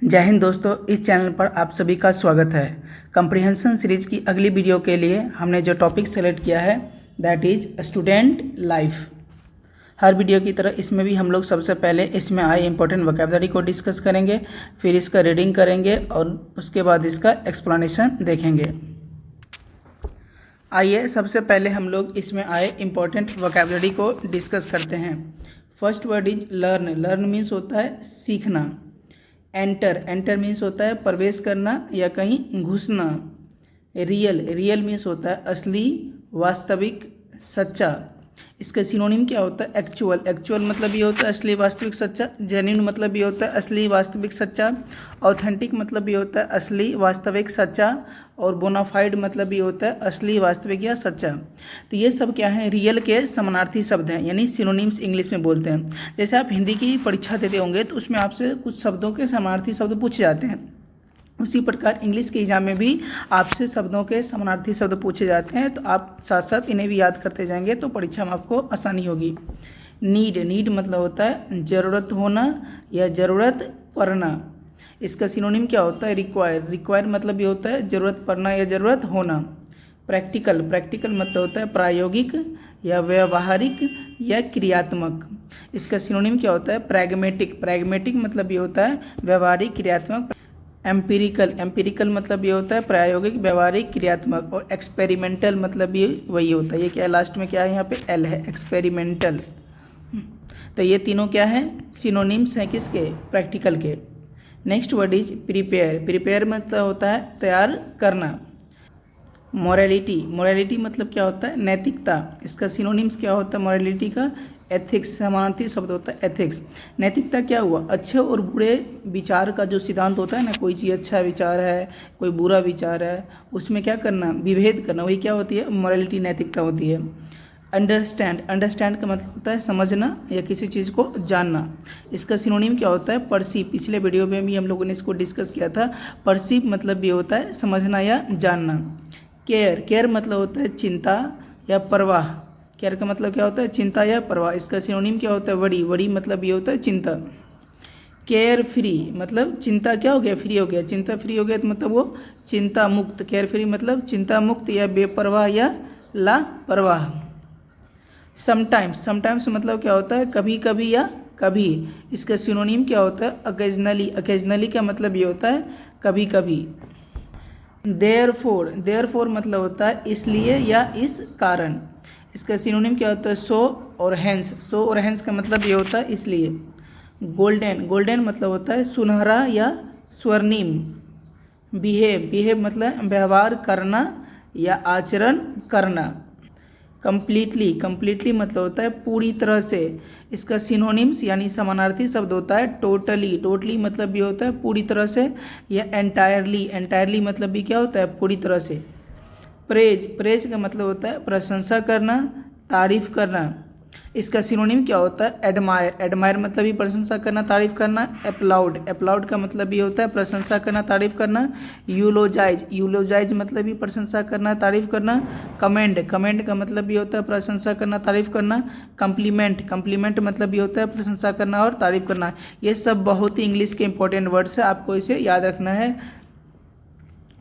जय हिंद दोस्तों, इस चैनल पर आप सभी का स्वागत है। कंप्रिहेंशन सीरीज की अगली वीडियो के लिए हमने जो टॉपिक सेलेक्ट किया है that is student life. Her video की तरह इसमें भी हम लोग सबसे पहले इसमें आए इंपॉर्टेंट वोकैबुलरी को डिस्कस करेंगे, फिर इसका रीडिंग करेंगे और उसके बाद इसका एक्सप्लेनेशन देखेंगे। आइए सबसे पहले हम लोग इसमें आए इंपॉर्टेंट वोकैबुलरी को डिस्कस करते हैं। First word is learn. Learn means होता है सीखना। एंटर। एंटर मीन्स होता है प्रवेश करना या कहीं घुसना। रियल। रियल मीन्स होता है असली, वास्तविक, सच्चा। इसका सिनोनिम क्या होता है? एक्चुअल। एक्चुअल मतलब ये होता है असली, वास्तविक, सच्चा। जेन्युइन मतलब ये होता है असली, वास्तविक, सच्चा। ऑथेंटिक मतलब ये होता है असली, वास्तविक, सच्चा। और बोनाफाइड मतलब ये होता है असली, वास्तविक या सच्चा। तो ये सब क्या है? रियल के समानार्थी शब्द हैं, यानी सिनोनिम्स इंग्लिश में बोलते हैं। जैसे आप हिंदी की परीक्षा देते होंगे तो उसमें आपसे कुछ शब्दों के समानार्थी शब्द पूछे जाते हैं, उसी प्रकार इंग्लिश के एग्जाम में भी आपसे शब्दों के समानार्थी शब्द पूछे जाते हैं। तो आप साथ साथ इन्हें भी याद करते जाएंगे तो परीक्षा में आपको आसानी होगी। नीड। नीड मतलब होता है ज़रूरत होना या ज़रूरत पड़ना। इसका सिनोनिम क्या होता है? रिक्वायर। रिक्वायर मतलब ये होता है ज़रूरत पड़ना या ज़रूरत होना। प्रैक्टिकल। प्रैक्टिकल मतलब होता है प्रायोगिक या व्यवहारिक या क्रियात्मक। इसका सिनोनिम क्या होता है? प्रैग्मेटिक। प्रैग्मेटिक मतलब ये होता है व्यवहारिक, क्रियात्मक। एम्पिरिकल। एम्पिरिकल मतलब ये होता है प्रायोगिक, व्यवहारिक, क्रियात्मक। और एक्सपेरिमेंटल मतलब ये वही होता है। ये क्या है? लास्ट में क्या है? यहाँ पे एल है, एक्सपेरिमेंटल। तो ये तीनों क्या है? सिनोनिम्स हैं किसके? प्रैक्टिकल के। Next word is prepare. Prepare मतलब होता है तैयार करना। मोरालिटी। मोरालिटी मतलब क्या होता है? नैतिकता। इसका सिनोनिम्स क्या होता है मोरालिटी का? एथिक्स। समानार्थी शब्द होता है एथिक्स। नैतिकता क्या हुआ? अच्छे और बुरे विचार का जो सिद्धांत होता है ना, कोई चीज़ अच्छा विचार है, कोई बुरा विचार है, उसमें क्या करना? विभेद करना, वही क्या होती है? मोरालिटी, नैतिकता होती है। अंडरस्टैंड। अंडरस्टैंड का मतलब होता है समझना या किसी चीज़ को जानना। इसका सिनोनिम क्या होता है? परसीव। पिछले वीडियो में भी हम लोगों ने इसको डिस्कस किया था। परसीव मतलब ये होता है समझना या जानना। केयर। केयर मतलब होता है चिंता या परवाह। केयर का मतलब क्या होता है? चिंता या परवाह। इसका सिनोनिम क्या होता है? वरी। वरी मतलब ये होता है चिंता। केयर फ्री मतलब चिंता क्या हो गया? फ्री हो गया। चिंता फ्री हो गया तो मतलब वो चिंता मुक्त। केयर फ्री मतलब चिंता मुक्त या बेपरवाह या लापरवाह। समटाइम्स। समटाइम्स मतलब क्या होता है? कभी कभी या कभी। इसका सिनोनिम क्या होता है? अकेजनली। अकेजनली का मतलब ये होता है कभी कभी। देयरफॉर। देयरफॉर मतलब होता है इसलिए या इस कारण। इसका सिनोनिम क्या होता है? सो और हैंस। सो और हैंस का मतलब ये होता है इसलिए। गोल्डन। गोल्डन मतलब होता है सुनहरा या स्वर्णिम। बिहेव। बिहेव मतलब व्यवहार करना या आचरण करना। कंप्लीटली। कंप्लीटली मतलब होता है पूरी तरह से। इसका सिनोनिम्स यानी समानार्थी शब्द होता है टोटली। टोटली मतलब ये होता है पूरी तरह से या एंटायरली। एंटायरली मतलब भी क्या होता है? पूरी तरह से। प्रेज। प्रेज का मतलब होता है प्रशंसा करना, तारीफ करना। इसका सिनोनिम क्या होता है? एडमायर। एडमायर मतलब भी प्रशंसा करना, तारीफ करना। एप्लाउड। एप्लाउड का मतलब ये होता है प्रशंसा करना, तारीफ करना। यूलोजाइज। यूलोजाइज मतलब भी प्रशंसा करना, तारीफ करना। कमेंड। कमेंड का मतलब ये होता है प्रशंसा करना, तारीफ करना। कम्प्लीमेंट। कम्प्लीमेंट मतलब ये होता है प्रशंसा करना और तारीफ करना। ये सब बहुत ही इंग्लिश के इंपॉर्टेंट वर्ड्स है, आपको इसे याद रखना है।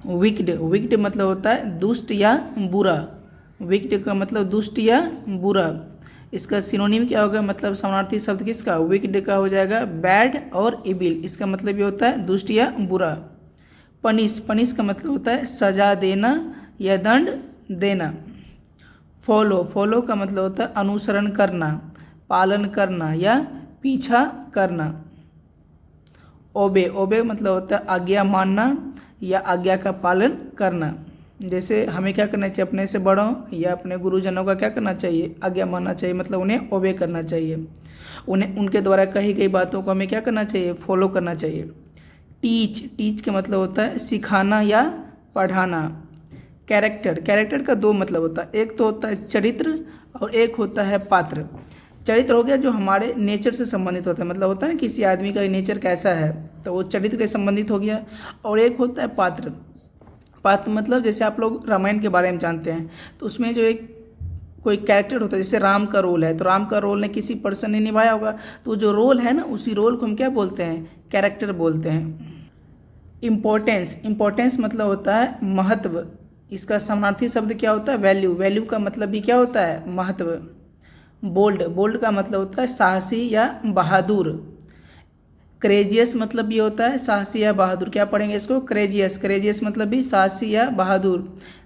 विक्ड। विक्ड मतलब होता है दुष्ट या बुरा। विक्ड का मतलब दुष्ट या बुरा। इसका सिनोनिम क्या होगा? मतलब समानार्थी शब्द किसका? विक्ड का हो जाएगा बैड और इविल। इसका मतलब ये होता है दुष्ट या बुरा। पनिश। पनिश का मतलब होता है सजा देना या दंड देना। फॉलो। फॉलो का मतलब होता है अनुसरण करना, पालन करना या पीछा करना। ओबे। ओबे मतलब होता है आज्ञा मानना या आज्ञा का पालन करना। जैसे हमें क्या करना चाहिए? अपने से बड़ों या अपने गुरुजनों का क्या करना चाहिए? आज्ञा मानना चाहिए, मतलब उन्हें ओबे करना चाहिए। उन्हें उनके द्वारा कही गई बातों को हमें क्या करना चाहिए? फॉलो करना चाहिए। टीच। टीच का मतलब होता है सिखाना या पढ़ाना। कैरेक्टर। कैरेक्टर का दो मतलब होता है, एक तो होता है चरित्र और एक होता है पात्र। चरित्र हो गया जो हमारे नेचर से संबंधित होता है, मतलब होता है किसी आदमी का नेचर कैसा है तो वो चरित्र के संबंधित हो गया। और एक होता है पात्र। पात्र मतलब जैसे आप लोग रामायण के बारे में जानते हैं तो उसमें जो एक कोई कैरेक्टर होता है, जैसे राम का रोल है तो राम का रोल ने किसी पर्सन ने निभाया होगा, तो जो रोल है ना उसी रोल को हम क्या बोलते हैं? कैरेक्टर बोलते हैं। इम्पोर्टेंस, इम्पोर्टेंस मतलब होता है महत्व। इसका समानार्थी शब्द क्या होता है? वैल्यू। वैल्यू का मतलब भी क्या होता है? महत्व। बोल्ड, बोल्ड का मतलब होता है साहसी या बहादुर। क्रेजियस मतलब भी होता है साहसी या बहादुर। क्या पढ़ेंगे इसको? क्रेजियस। क्रेजियस मतलब भी साहसी या बहादुर।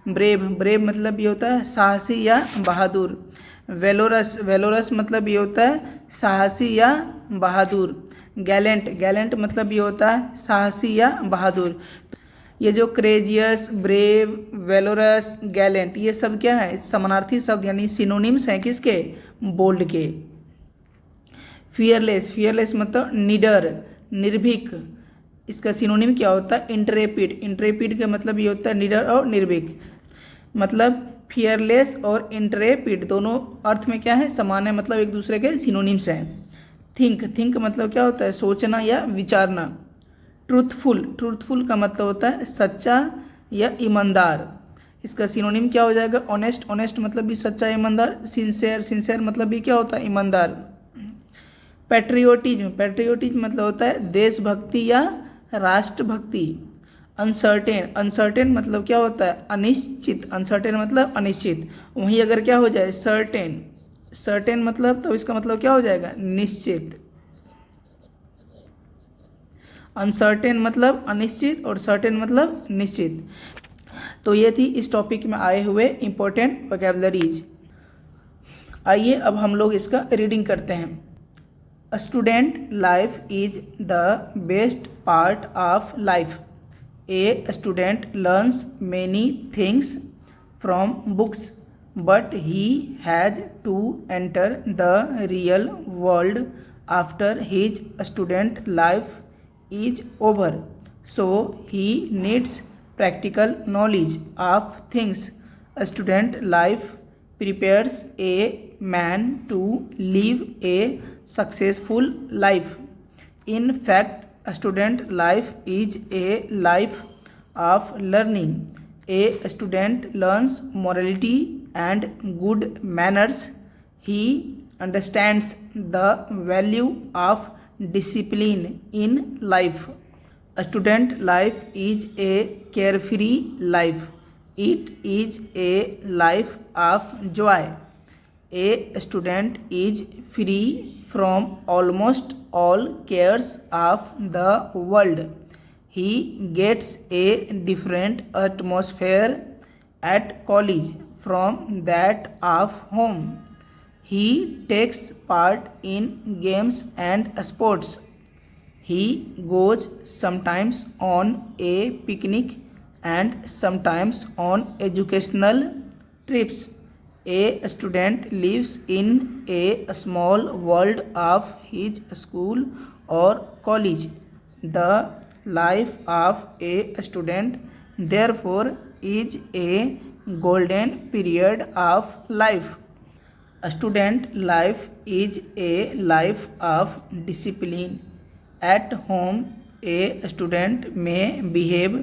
ब्रेव, ब्रेव मतलब भी होता है साहसी या बहादुर। वेलोरस, वेलोरस मतलब भी होता है साहसी या बहादुर। गैलेंट, गैलेंट मतलब भी होता है साहसी या बहादुर। ये जो क्रेजियस, ब्रेव, वेलोरस, गैलेंट, ये सब क्या है? समानार्थी शब्द यानी सिनोनिम्स हैं किसके? बोल्ड के। फियरलेस, फियरलेस मतलब निडर, निर्भीक। इसका सिनोनिम क्या होता है? इंट्रेपिड। इंट्रेपिड का मतलब ये होता है निडर और निर्भीक। मतलब फियरलेस और इंट्रेपिड दोनों अर्थ में क्या है? समान है, मतलब एक दूसरे के सिनोनिम्स हैं। थिंक, थिंक मतलब क्या होता है? सोचना या विचारना। ट्रूथफुल, ट्रूथफुल का मतलब होता है सच्चा या ईमानदार। इसका सिनोनिम क्या हो जाएगा? ऑनेस्ट, ऑनेस्ट मतलब भी सच्चा ईमानदार। सिंसेयर, सिंसेयर मतलब भी क्या होता है? ईमानदार। पैट्रियोटिज्म, पैट्रियोटिज्म मतलब होता है देशभक्ति या राष्ट्रभक्ति। अनसर्टेन, अनसर्टेन मतलब क्या होता है? अनिश्चित। अनसर्टेन मतलब अनिश्चित। वहीं अगर क्या हो जाए? सर्टेन, सर्टेन मतलब, तो इसका मतलब क्या हो जाएगा? निश्चित। अनसर्टेन मतलब अनिश्चित और सर्टेन मतलब निश्चित। तो ये थी इस टॉपिक में आए हुए इंपॉर्टेंट वोकैबुलरीज। आइए अब हम लोग इसका रीडिंग करते हैं। अ student life is the best part of life. A student learns many things from books but he has to enter the real world after his student life is over, so he needs practical knowledge of things. A student life prepares a man to live a successful life. In fact, a student life is a life of learning. A student learns morality and good manners. He understands the value of discipline in life. A student life is a carefree life. It is a life of joy. A student is free from almost all cares of the world. He gets a different atmosphere at college from that of home. He takes part in games and sports. He goes sometimes on a picnic and sometimes on educational trips. A student lives in a small world of his school or college. The life of a student, therefore, is a golden period of life. A student life is a life of discipline. At home, a student may behave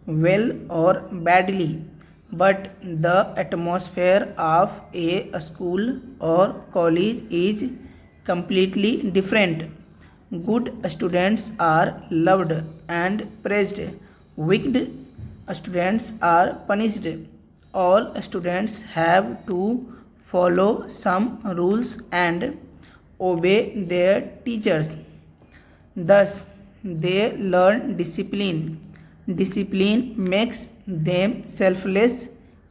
well or badly, but the atmosphere of a school or college is completely different. Good students are loved and praised. Wicked students are punished. All students have to follow some rules and obey their teachers. Thus, they learn discipline. Discipline makes them selfless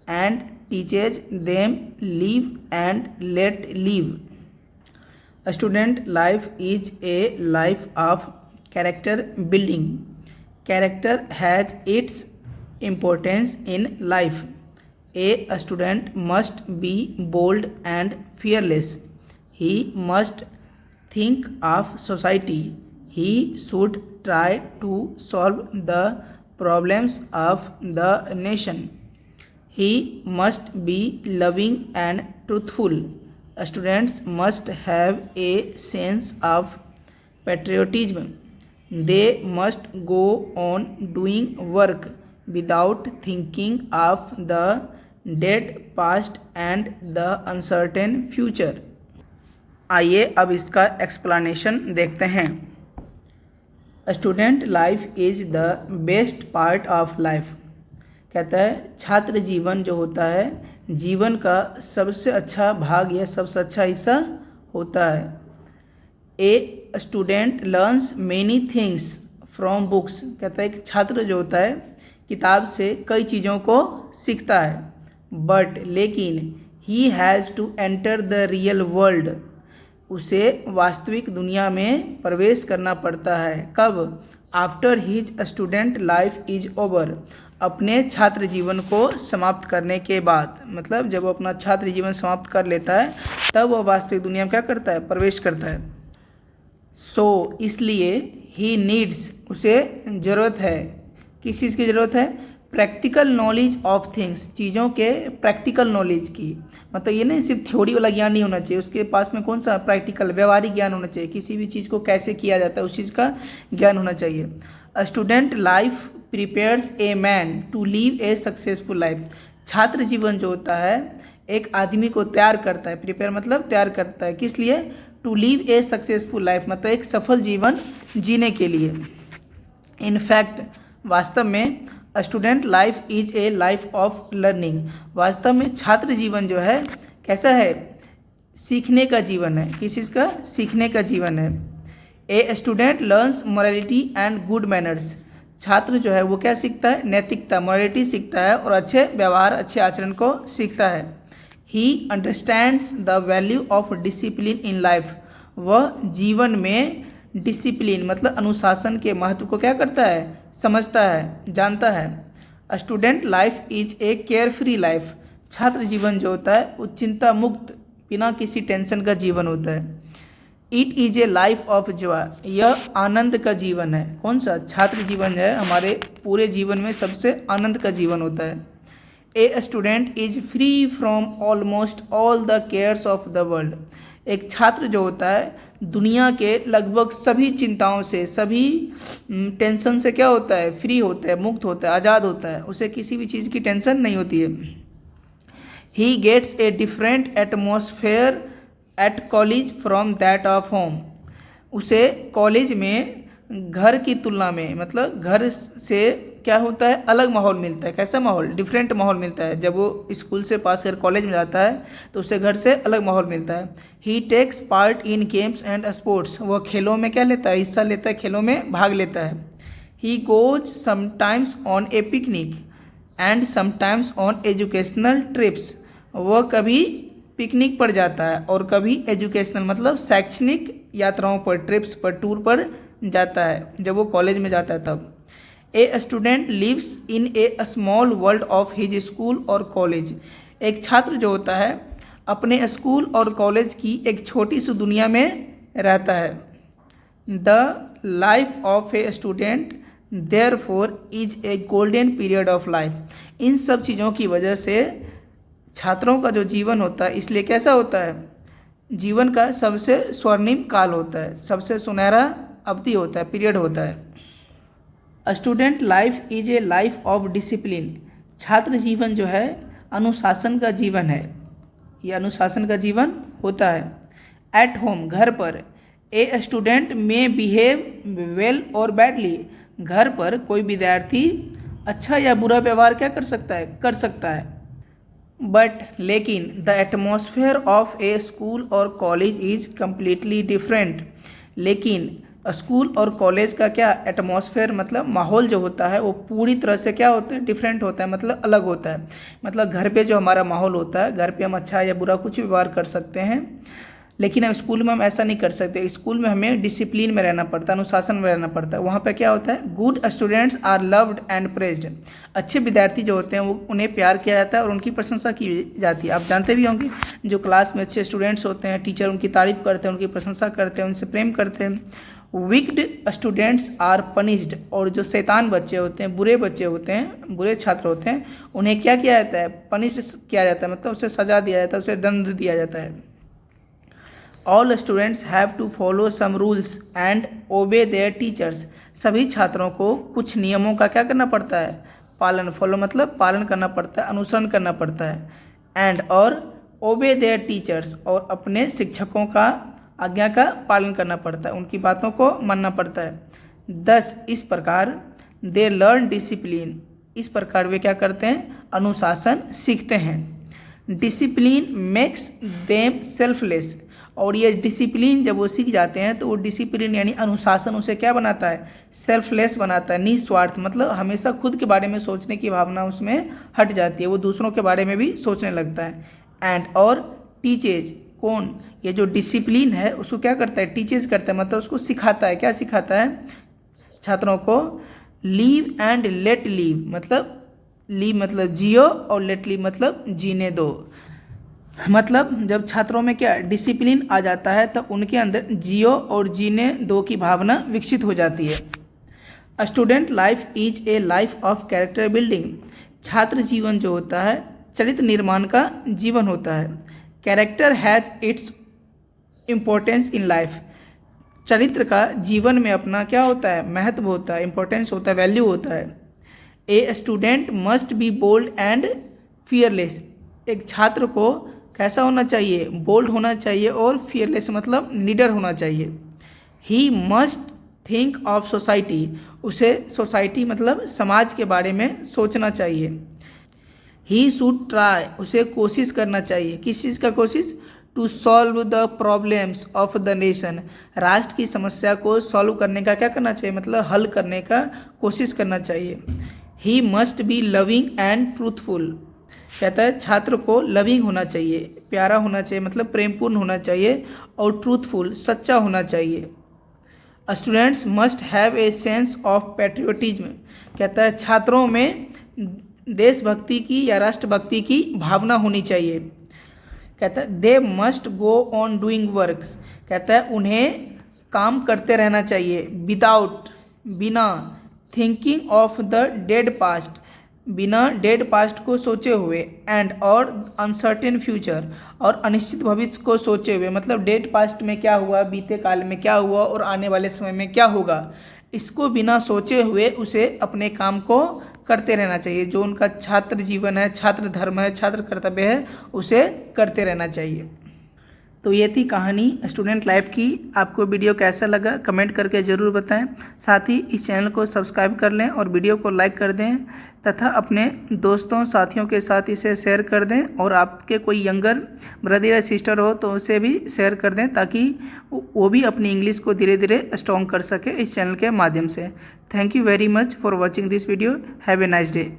and teaches them live and let live. A student life is a life of character building. Character has its importance in life. A student must be bold and fearless. He must think of society. He should try to solve the problems of the nation. He must be loving and truthful. Students must have a sense of patriotism. They must go on doing work without thinking of the dead past and the uncertain future. आइए अब इसका explanation देखते हैं। Student life is the best part of life. कहता है छात्र जीवन जो होता है जीवन का सबसे अच्छा भाग या सबसे अच्छा हिस्सा होता है। A student learns many things from books. कहता है एक छात्र जो होता है किताब से कई चीज़ों को सीखता है। बट लेकिन he has to enter the real world. उसे वास्तविक दुनिया में प्रवेश करना पड़ता है। कब? After his student life is over. अपने छात्र जीवन को समाप्त करने के बाद, मतलब जब वो अपना छात्र जीवन समाप्त कर लेता है तब वह वास्तविक दुनिया में क्या करता है? प्रवेश करता है। सो इसलिए ही नीड्स, उसे ज़रूरत है। किस चीज़ की ज़रूरत है? प्रैक्टिकल नॉलेज ऑफ थिंग्स, चीज़ों के प्रैक्टिकल नॉलेज की। मतलब ये नहीं सिर्फ थ्योरी वाला ज्ञान नहीं होना चाहिए, उसके पास में कौन सा प्रैक्टिकल व्यवहारिक ज्ञान होना चाहिए। किसी भी चीज़ को कैसे किया जाता है उस चीज़ का ज्ञान होना चाहिए। A student life prepares a man to live a successful life. छात्र जीवन जो होता है एक आदमी को तैयार करता है। प्रिपेयर मतलब तैयार करता है, किस लिए? To live a successful life, मतलब एक सफल जीवन जीने के लिए। इनफैक्ट, वास्तव में student life is a life of learning. वास्तव में छात्र जीवन जो है कैसा है? सीखने का जीवन है। किस चीज़ का? सीखने का जीवन है। A student learns morality and good manners. छात्र जो है वो क्या सीखता है? नैतिकता, मोरालिटी सीखता है और अच्छे व्यवहार, अच्छे आचरण को सीखता है। He understands the value of discipline in life. वह जीवन में डिसिप्लिन मतलब अनुशासन के महत्व को क्या करता है? समझता है, जानता है। अ student life is a care free life. छात्र जीवन जो होता है वो चिंता मुक्त, बिना किसी टेंशन का जीवन होता है। It is a life of Joy. यह आनंद का जीवन है। कौन सा? छात्र जीवन है हमारे पूरे जीवन में सबसे आनंद का जीवन होता है। A student is free from almost all the cares of the world. एक छात्र जो होता है दुनिया के लगभग सभी चिंताओं से, सभी टेंशन से क्या होता है? फ्री होता है, मुक्त होता है, आज़ाद होता है। उसे किसी भी चीज़ की टेंशन नहीं होती है। He gets a different atmosphere at college from that of home. उसे कॉलेज में घर की तुलना में, मतलब घर से क्या होता है? अलग माहौल मिलता है। कैसा माहौल? डिफरेंट माहौल मिलता है। जब वो स्कूल से पास कर कॉलेज में जाता है तो उसे घर से अलग माहौल मिलता है। He takes part in games and sports. वह खेलों में क्या लेता है? हिस्सा लेता है, खेलों में भाग लेता है। He goes sometimes on A picnic and sometimes on educational trips. वह कभी पिकनिक पर जाता है और कभी एजुकेशनल मतलब शैक्षणिक यात्राओं पर, ट्रिप्स पर, टूर पर जाता है जब वो कॉलेज में जाता है तब। A student lives in a small world of his school और कॉलेज। एक छात्र जो होता है अपने स्कूल और कॉलेज की एक छोटी सी दुनिया में रहता है। The life of a student therefore is a golden period of life. इन सब चीज़ों की वजह से छात्रों का जो जीवन होता है इसलिए कैसा होता है? जीवन का सबसे स्वर्णिम काल होता है, सबसे सुनहरा अवधि होता है, पीरियड होता है। Student life is a life of discipline. छात्र जीवन जो है अनुशासन का जीवन है। यह अनुशासन का जीवन होता है। एट होम, घर पर, ए स्टूडेंट में बिहेव वेल और बैडली। घर पर कोई विद्यार्थी अच्छा या बुरा व्यवहार क्या कर सकता है? कर सकता है। बट लेकिन the atmosphere of A school और कॉलेज इज कम्प्लीटली डिफरेंट। लेकिन स्कूल और कॉलेज का क्या एटमॉस्फेयर मतलब माहौल जो होता है वो पूरी तरह से क्या होता है? डिफरेंट होता है, मतलब अलग होता है। मतलब घर पे जो हमारा माहौल होता है, घर पे हम अच्छा या बुरा कुछ भी व्यवहार कर सकते हैं, लेकिन अब स्कूल में हम ऐसा नहीं कर सकते। स्कूल में हमें डिसिप्लिन में रहना पड़ता है, अनुशासन में रहना पड़ता है। वहाँ पे क्या होता है? Good students are loved and praised. अच्छे विद्यार्थी जो होते हैं वो उन्हें प्यार किया जाता है और उनकी प्रशंसा की जाती है। आप जानते भी होंगे जो क्लास में अच्छे स्टूडेंट्स होते हैं, टीचर उनकी तारीफ करते हैं, उनकी प्रशंसा करते हैं, उनसे प्रेम करते हैं। Wicked students are punished. और जो शैतान बच्चे होते हैं, बुरे बच्चे होते हैं, बुरे छात्र होते हैं, उन्हें क्या किया जाता है? पनिश किया जाता है, मतलब उसे सजा दिया जाता है, उसे दंड दिया जाता है। All students have to follow some rules and obey their teachers. सभी छात्रों को कुछ नियमों का क्या करना पड़ता है? पालन। फॉलो मतलब पालन करना पड़ता है, अनुसरण करना पड़ता है। एंड और ओबे देयर टीचर्स, और अपने शिक्षकों का आज्ञा का पालन करना पड़ता है, उनकी बातों को मानना पड़ता है। thus इस प्रकार दे लर्न डिसिप्लिन, इस प्रकार वे क्या करते हैं, अनुशासन सीखते हैं। डिसिप्लिन मेक्स देम सेल्फलेस, और ये डिसिप्लिन जब वो सीख जाते हैं तो वो डिसिप्लिन यानी अनुशासन उसे क्या बनाता है, सेल्फलेस बनाता है, निस्वार्थ, मतलब हमेशा खुद के बारे में सोचने की भावना उसमें हट जाती है, वो दूसरों के बारे में भी सोचने लगता है। एंड और टीचेज, कौन, ये जो डिसिप्लिन है उसको क्या करता है, टीचेज करता है, मतलब उसको सिखाता है, क्या सिखाता है, छात्रों को लीव एंड लेट लीव, मतलब लीव मतलब जियो और लेट लीव मतलब जीने दो। मतलब जब छात्रों में क्या डिसिप्लिन आ जाता है तब उनके अंदर जियो और जीने दो की भावना विकसित हो जाती है। Student life is a life of character building, छात्र जीवन जो होता है चरित्र निर्माण का जीवन होता है। Character has its importance in life, चरित्र का जीवन में अपना क्या होता है, महत्व होता है, इम्पोर्टेंस होता है, वैल्यू होता है। A student must be bold and fearless, एक छात्र को कैसा होना चाहिए, बोल्ड होना चाहिए और फियरलेस मतलब निडर होना चाहिए। He must think of society, उसे सोसाइटी मतलब समाज के बारे में सोचना चाहिए। ही शुड ट्राई, उसे कोशिश करना चाहिए, किस चीज़ का कोशिश, to solve the problems of the nation, राष्ट्र की समस्या को सॉल्व करने का क्या करना चाहिए, मतलब हल करने का कोशिश करना चाहिए। He must be loving and truthful, कहता है छात्र को लविंग होना चाहिए, प्यारा होना चाहिए, मतलब प्रेमपूर्ण होना चाहिए, और ट्रूथफुल सच्चा होना चाहिए। Students must have a sense of patriotism, कहता है छात्रों में देशभक्ति की या राष्ट्रभक्ति की भावना होनी चाहिए। कहता है they must go on doing work, कहता है उन्हें काम करते रहना चाहिए, विदाउट बिना, thinking of the dead past, बिना डेड पास्ट को सोचे हुए, एंड और अनसर्टेन फ्यूचर, और अनिश्चित भविष्य को सोचे हुए, मतलब डेड पास्ट में क्या हुआ, बीते काल में क्या हुआ और आने वाले समय में क्या होगा, इसको बिना सोचे हुए उसे अपने काम को करते रहना चाहिए। जो उनका छात्र जीवन है, छात्र धर्म है, छात्र कर्तव्य है, उसे करते रहना चाहिए। तो ये थी कहानी स्टूडेंट लाइफ की। आपको वीडियो कैसा लगा कमेंट करके ज़रूर बताएं। साथ ही इस चैनल को सब्सक्राइब कर लें और वीडियो को लाइक कर दें तथा अपने दोस्तों साथियों के साथ इसे शेयर कर दें, और आपके कोई यंगर ब्रदर या सिस्टर हो तो उसे भी शेयर कर दें ताकि वो भी अपनी इंग्लिश को धीरे धीरे स्ट्रॉन्ग कर सके इस चैनल के माध्यम से। Thank you very much for watching this video. Have a nice day.